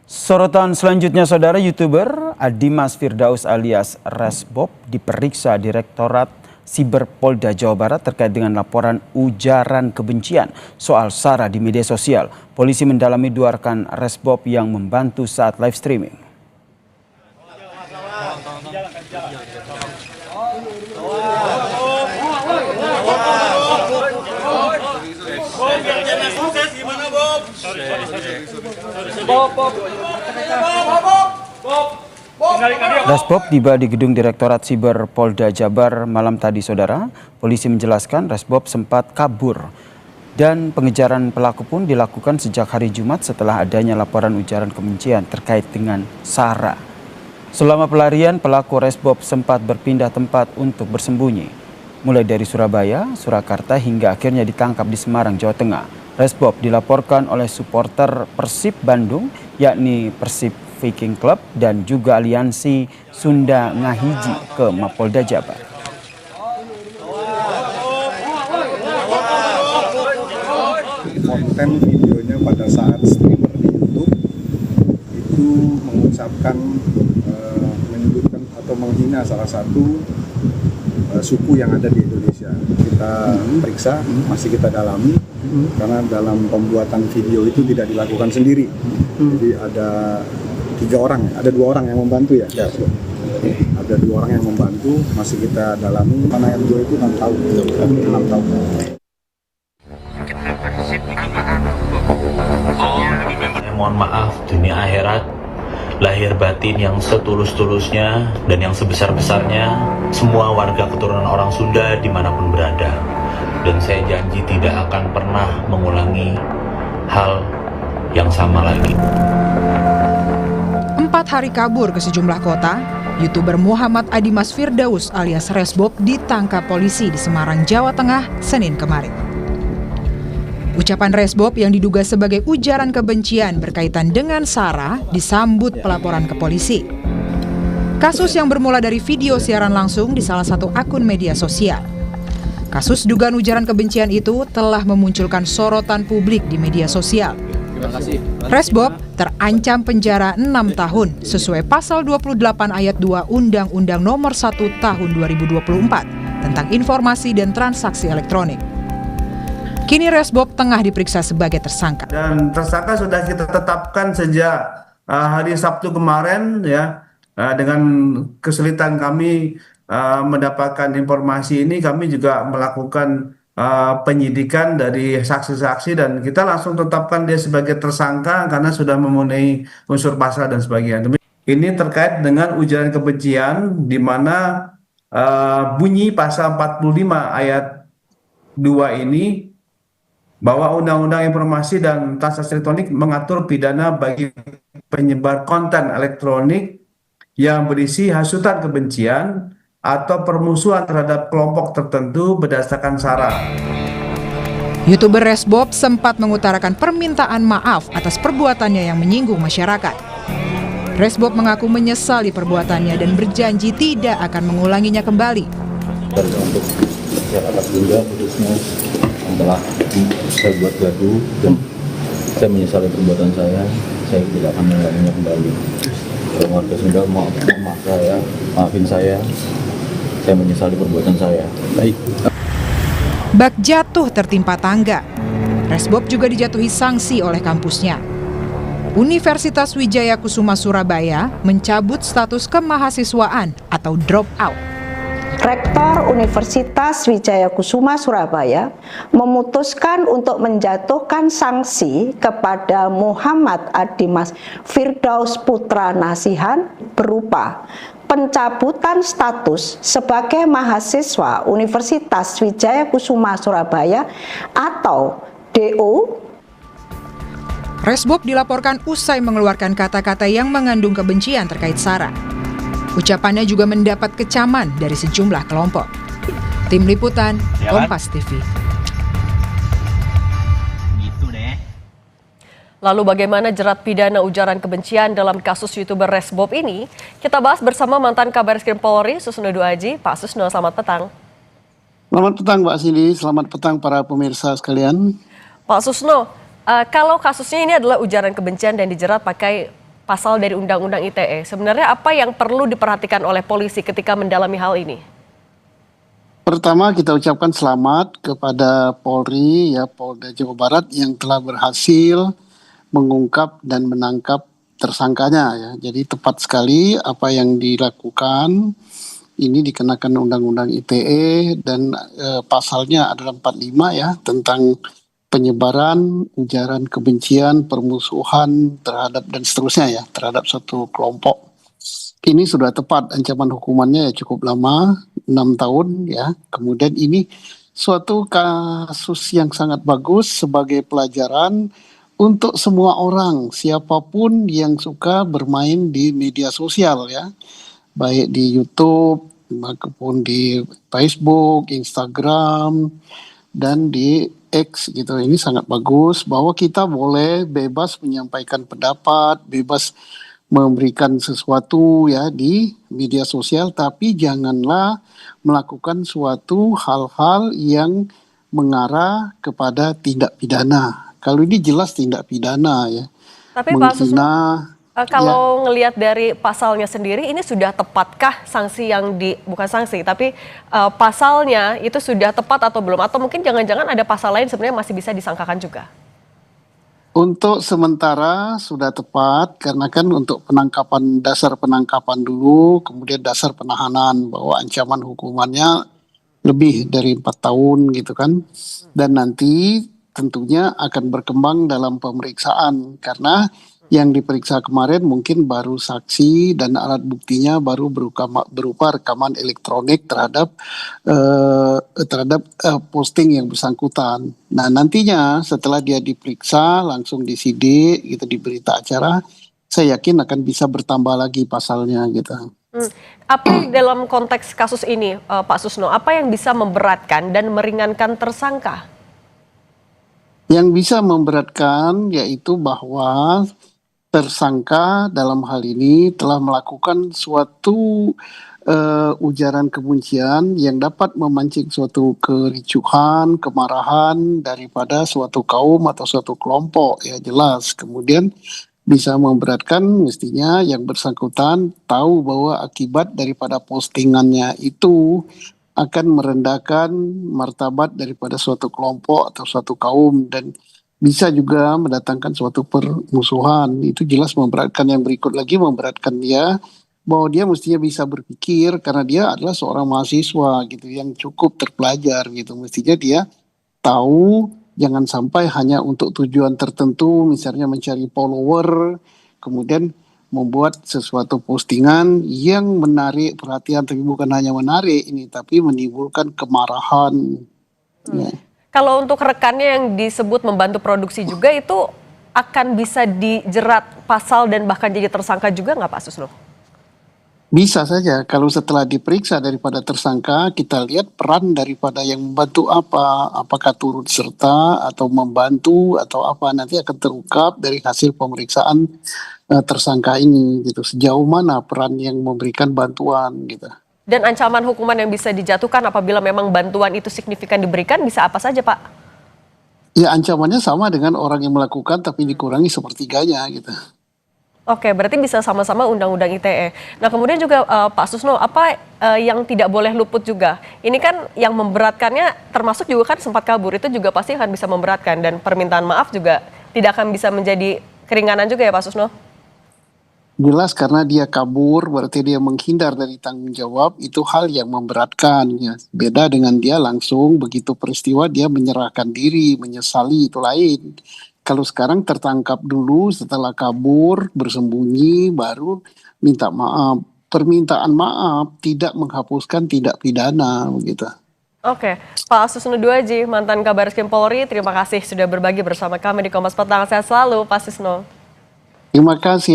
Sorotan selanjutnya, saudara, YouTuber Dimas Firdaus alias Resbob diperiksa Direktorat Siber Polda Jawa Barat terkait dengan laporan ujaran kebencian soal SARA di media sosial. Polisi mendalami dua rekan Resbob yang membantu saat live streaming. Resbob tiba di gedung Direktorat Siber Polda Jabar malam tadi, saudara. Polisi menjelaskan Resbob sempat kabur dan pengejaran pelaku pun dilakukan sejak hari Jumat setelah adanya laporan ujaran kebencian terkait dengan SARA. Selama pelarian, pelaku Resbob sempat berpindah tempat untuk bersembunyi, mulai dari Surabaya, Surakarta hingga akhirnya ditangkap di Semarang, Jawa Tengah. Resbob dilaporkan oleh supporter Persib Bandung, yakni Persib Viking Club dan juga Aliansi Sunda Ngahiji ke Mapolda Jabar. Konten videonya pada saat streamer di YouTube itu mengucapkan, menyebutkan atau menghina salah satu suku yang ada di Indonesia. Kita periksa, masih kita dalami, karena dalam pembuatan video itu tidak dilakukan sendiri. Jadi ada ada dua orang yang membantu ya. Ada dua orang yang membantu, masih kita dalami. Mana yang dua itu 6 tahun. 6 tahun. Mohon maaf dunia akhirat, lahir batin yang setulus-tulusnya dan yang sebesar-besarnya semua warga keturunan orang Sunda dimanapun berada. Dan saya janji tidak akan pernah mengulangi hal yang sama lagi. 4 hari kabur ke sejumlah kota, YouTuber Muhammad Dimas Firdaus alias Resbob ditangkap polisi di Semarang, Jawa Tengah, Senin kemarin. Ucapan Resbob yang diduga sebagai ujaran kebencian berkaitan dengan SARA disambut pelaporan ke polisi. Kasus yang bermula dari video siaran langsung di salah satu akun media sosial. Kasus dugaan ujaran kebencian itu telah memunculkan sorotan publik di media sosial. Resbob terancam penjara 6 tahun sesuai pasal 28 ayat 2 Undang-Undang Nomor 1 Tahun 2024 tentang informasi dan transaksi elektronik. Kini Resbob tengah diperiksa sebagai tersangka. Dan tersangka sudah kita tetapkan sejak hari Sabtu kemarin ya. Dengan kesulitan kami mendapatkan informasi ini, kami juga melakukan penyidikan dari saksi-saksi dan kita langsung tetapkan dia sebagai tersangka karena sudah memenuhi unsur pasal dan sebagainya. Ini terkait dengan ujaran kebencian di mana bunyi pasal 45 ayat 2 ini bahwa Undang-Undang Informasi dan Transaksi Elektronik mengatur pidana bagi penyebar konten elektronik yang berisi hasutan kebencian atau permusuhan terhadap kelompok tertentu berdasarkan SARA. YouTuber Resbob sempat mengutarakan permintaan maaf atas perbuatannya yang menyinggung masyarakat. Resbob mengaku menyesali perbuatannya dan berjanji tidak akan mengulanginya kembali. Untuk masyarakat Sunda khususnya yang telah saya buat gaduh dan saya menyesali perbuatan saya tidak akan mengulanginya kembali. Warga Sunda maafin saya menyesali perbuatan saya. Baik. Bak jatuh tertimpa tangga. Resbob juga dijatuhi sanksi oleh kampusnya. Universitas Wijaya Kusuma Surabaya mencabut status kemahasiswaan atau drop out. Rektor Universitas Wijaya Kusuma Surabaya memutuskan untuk menjatuhkan sanksi kepada Muhammad Dimas Firdaus Putra Nasihan berupa pencabutan status sebagai mahasiswa Universitas Wijaya Kusuma Surabaya atau DO. Resbob dilaporkan usai mengeluarkan kata-kata yang mengandung kebencian terkait SARA. Ucapannya juga mendapat kecaman dari sejumlah kelompok. Tim Liputan, Kompas TV. Lalu bagaimana jerat pidana ujaran kebencian dalam kasus YouTuber Resbob ini? Kita bahas bersama mantan Kabairskrim Polri, Susno Duaji. Pak Susno, selamat petang. Selamat petang Mbak Cindy, selamat petang para pemirsa sekalian. Pak Susno, kalau kasusnya ini adalah ujaran kebencian dan dijerat pakai pasal dari Undang-Undang ITE. Sebenarnya apa yang perlu diperhatikan oleh polisi ketika mendalami hal ini? Pertama kita ucapkan selamat kepada Polri, ya Polda Jawa Barat yang telah berhasil mengungkap dan menangkap tersangkanya, ya. Jadi tepat sekali apa yang dilakukan. Ini dikenakan Undang-Undang ITE dan pasalnya adalah 45 ya, tentang penyebaran ujaran kebencian, permusuhan terhadap dan seterusnya ya, terhadap suatu kelompok. Ini sudah tepat, ancaman hukumannya ya cukup lama, 6 tahun ya. Kemudian ini suatu kasus yang sangat bagus sebagai pelajaran untuk semua orang, siapapun yang suka bermain di media sosial ya, baik di YouTube maupun di Facebook, Instagram, dan di X gitu. Ini sangat bagus bahwa kita boleh bebas menyampaikan pendapat, bebas memberikan sesuatu ya di media sosial, tapi janganlah melakukan suatu hal-hal yang mengarah kepada tindak pidana. Kalau ini jelas tindak pidana ya. Tapi Pak Susno, menghina. kalau ngelihat dari pasalnya sendiri, ini sudah tepatkah sanksi yang bukan sanksi, tapi pasalnya itu sudah tepat atau belum? Atau mungkin jangan-jangan ada pasal lain sebenarnya masih bisa disangkakan juga? Untuk sementara sudah tepat, karena kan untuk penangkapan, dasar penangkapan dulu, kemudian dasar penahanan, bahwa ancaman hukumannya lebih dari 4 tahun gitu kan. Dan nanti tentunya akan berkembang dalam pemeriksaan, karena yang diperiksa kemarin mungkin baru saksi dan alat buktinya baru berupa rekaman elektronik terhadap posting yang bersangkutan. Nah nantinya setelah dia diperiksa langsung disidik gitu di berita acara, saya yakin akan bisa bertambah lagi pasalnya gitu. Apa dalam konteks kasus ini Pak Susno, apa yang bisa memberatkan dan meringankan tersangka? Yang bisa memberatkan yaitu bahwa tersangka dalam hal ini telah melakukan suatu ujaran kebencian yang dapat memancing suatu kericuhan, kemarahan daripada suatu kaum atau suatu kelompok, ya jelas. Kemudian bisa memberatkan, mestinya yang bersangkutan tahu bahwa akibat daripada postingannya itu akan merendahkan martabat daripada suatu kelompok atau suatu kaum, dan bisa juga mendatangkan suatu permusuhan. Itu jelas memberatkan. Yang berikut lagi memberatkan dia, bahwa dia mestinya bisa berpikir, karena dia adalah seorang mahasiswa gitu yang cukup terpelajar gitu. Mestinya dia tahu jangan sampai hanya untuk tujuan tertentu, misalnya mencari follower, kemudian membuat sesuatu postingan yang menarik perhatian, tapi bukan hanya menarik ini, tapi menimbulkan kemarahan. Ya. Kalau untuk rekannya yang disebut membantu produksi juga, itu akan bisa dijerat pasal dan bahkan jadi tersangka juga nggak Pak Susno? Bisa saja, kalau setelah diperiksa daripada tersangka, kita lihat peran daripada yang membantu apa, apakah turut serta atau membantu atau apa, nanti akan terungkap dari hasil pemeriksaan tersangka ini gitu. Sejauh mana peran yang memberikan bantuan gitu. Dan ancaman hukuman yang bisa dijatuhkan apabila memang bantuan itu signifikan diberikan bisa apa saja Pak? Ya ancamannya sama dengan orang yang melakukan tapi dikurangi sepertiganya gitu. Oke, berarti bisa sama-sama Undang-Undang ITE. Nah kemudian juga Pak Susno, apa yang tidak boleh luput juga? Ini kan yang memberatkannya termasuk juga kan sempat kabur, itu juga pasti akan bisa memberatkan. Dan permintaan maaf juga tidak akan bisa menjadi keringanan juga ya Pak Susno? Jelas, karena dia kabur berarti dia menghindar dari tanggung jawab, itu hal yang memberatkan ya. Beda dengan dia langsung begitu peristiwa dia menyerahkan diri, menyesali, itu lain. Kalau sekarang tertangkap dulu, setelah kabur, bersembunyi, baru minta maaf. Permintaan maaf tidak menghapuskan tindak pidana begitu. Oke, Pak Susno Duaji, mantan Kabariskim Polri, terima kasih sudah berbagi bersama kami di Kompas Petang. Sehat selalu Pak Susno. Terima kasih.